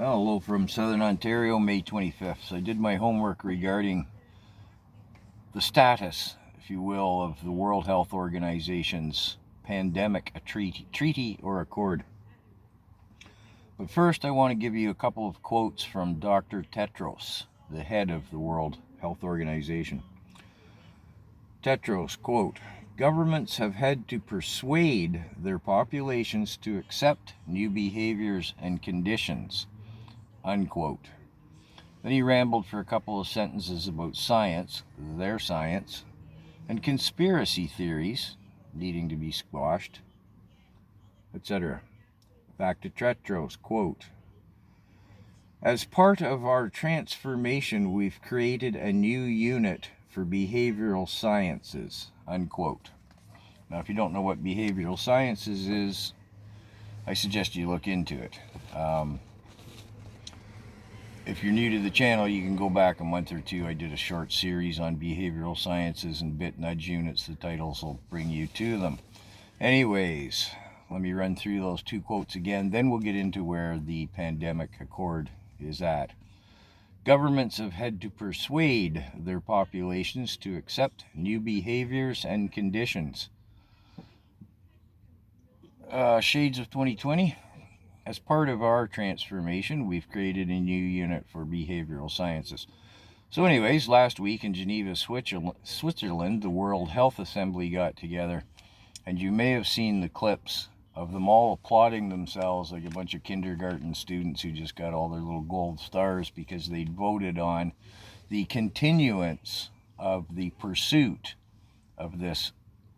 Hello from Southern Ontario, May 25th. So I did my homework regarding the status, if you will, of the World Health Organization's pandemic treaty or accord. But first, I want to give you a couple of quotes from Dr. Tedros, the head of the World Health Organization. Tedros, quote, "Governments have had to persuade their populations to accept new behaviors and conditions," unquote. Then he rambled for a couple of sentences about science, their science, and conspiracy theories needing to be squashed, etc. Back to Tedros, quote, "As part of our transformation, we've created a new unit for behavioral sciences," unquote. Now, if you don't know what behavioral sciences is, I suggest you look into it. If you're new to the channel, you can go back a month or two. I did a short series on behavioral sciences and bit nudge units. The titles will bring you to them. Anyways, let me run through those two quotes again. Then we'll get into where the pandemic accord is at. Governments have had to persuade their populations to accept new behaviors and conditions. Shades of 2020. As part of our transformation, we've created a new unit for behavioral sciences. So anyways, last week in Geneva, Switzerland, the World Health Assembly got together, and you may have seen the clips of them all applauding themselves like a bunch of kindergarten students who just got all their little gold stars because they'd voted on the continuance of the pursuit of this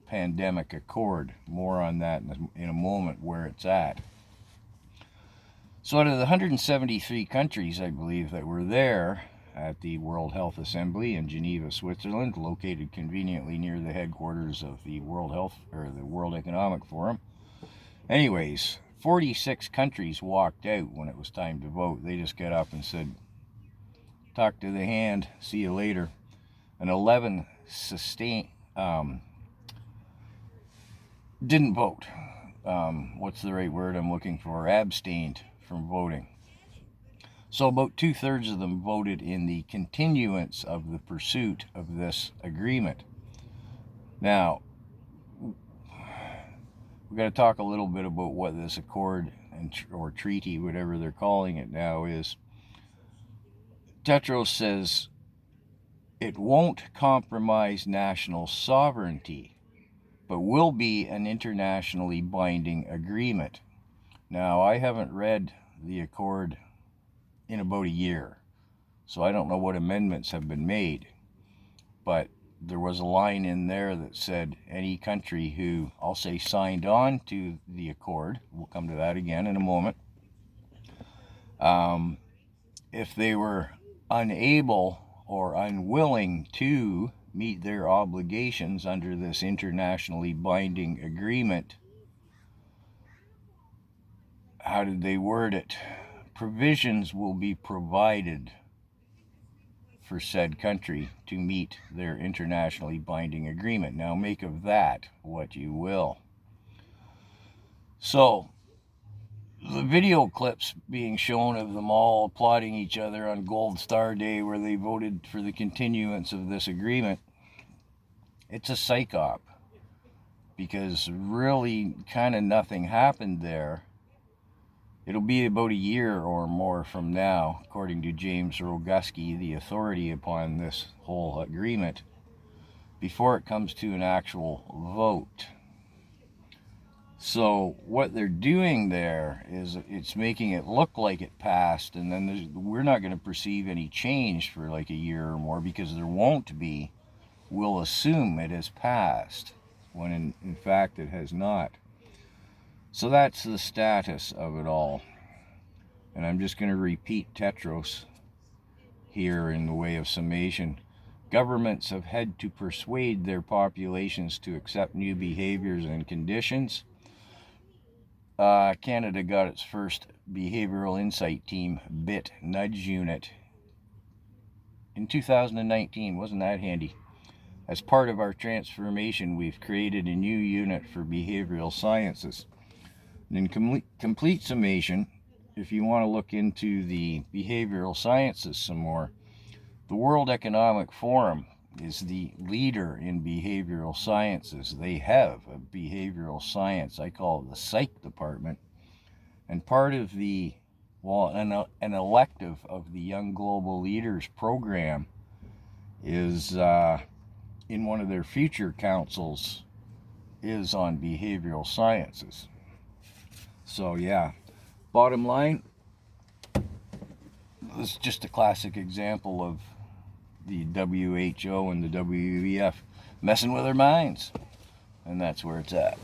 pandemic accord. More on that in a moment, where it's at. So out of the 173 countries, I believe, that were there at the World Health Assembly in Geneva, Switzerland, located conveniently near the headquarters of the the World Economic Forum. Anyways, 46 countries walked out when it was time to vote. They just got up and said, "Talk to the hand, see you later." And 11 didn't vote. What's the right word I'm looking for? Abstained from voting. So about 2/3 of them voted in the continuance of the pursuit of this agreement. Now, we've got to talk a little bit about what this accord or treaty, whatever they're calling it now, is. Tedros says it won't compromise national sovereignty, but will be an internationally binding agreement. Now, I haven't read the accord in about a year, so I don't know what amendments have been made, but there was a line in there that said any country who, I'll say, signed on to the accord, we'll come to that again in a moment, if they were unable or unwilling to meet their obligations under this internationally binding agreement, how did they word it? Provisions will be provided for said country to meet their internationally binding agreement. Now make of that what you will. So the video clips being shown of them all applauding each other on Gold Star Day where they voted for the continuance of this agreement, it's a psych op, because really kind of nothing happened there. It'll be about a year or more from now, according to James Roguski, the authority upon this whole agreement, before it comes to an actual vote. So what they're doing there is it's making it look like it passed, and then we're not going to perceive any change for like a year or more, because there won't be. We'll assume it has passed, when in fact it has not. So that's the status of it all. And I'm just going to repeat Tedros here in the way of summation. Governments have had to persuade their populations to accept new behaviors and conditions. Canada got its first behavioral insight team, bit nudge unit, in 2019. Wasn't that handy? As part of our transformation, we've created a new unit for behavioral sciences. And in complete summation, if you want to look into the behavioral sciences some more, the World Economic Forum is the leader in behavioral sciences. They have a behavioral science, I call it the psych department, and part of the, well, an elective of the Young Global Leaders program is in one of their future councils is on behavioral sciences. So yeah, bottom line, this is just a classic example of the WHO and the WEF messing with our minds, and that's where it's at.